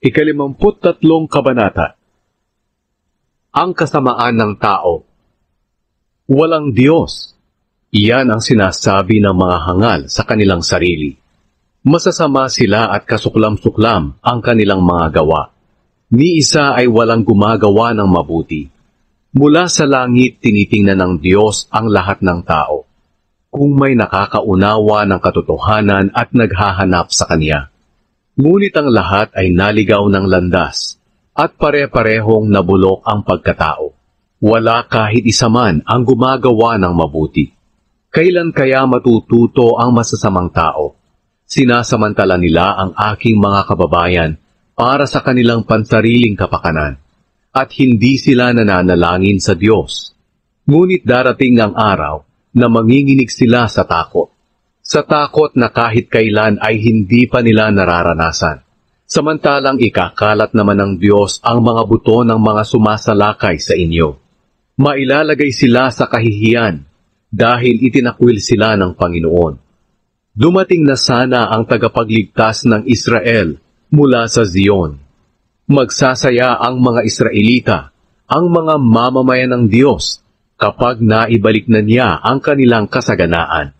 Ika-53 Kabanata. Ang kasamaan ng tao. Walang Diyos. Iyan ang sinasabi ng mga hangal sa kanilang sarili. Masasama sila at kasuklam-suklam ang kanilang mga gawa. Ni isa ay walang gumagawa ng mabuti. Mula sa langit tinitingnan ng Diyos ang lahat ng tao. Kung may nakakaunawa ng katotohanan at naghahanap sa Kanya. Ngunit ang lahat ay naligaw ng landas, at pare-parehong nabulok ang pagkatao. Wala kahit isa man ang gumagawa ng mabuti. Kailan kaya matututo ang masasamang tao? Sinasamantala nila ang aking mga kababayan para sa kanilang pansariling kapakanan, at hindi sila nananalangin sa Diyos. Ngunit darating ang araw na manginginig sila sa takot. Sa takot na kahit kailan ay hindi pa nila nararanasan. Samantalang ikakalat naman ng Diyos ang mga buto ng mga sumasalakay sa inyo. Mailalagay sila sa kahihiyan dahil itinakwil sila ng Panginoon. Dumating na sana ang tagapagligtas ng Israel mula sa Zion. Magsasaya ang mga Israelita, ang mga mamamayan ng Diyos, kapag naibalik na niya ang kanilang kasaganaan.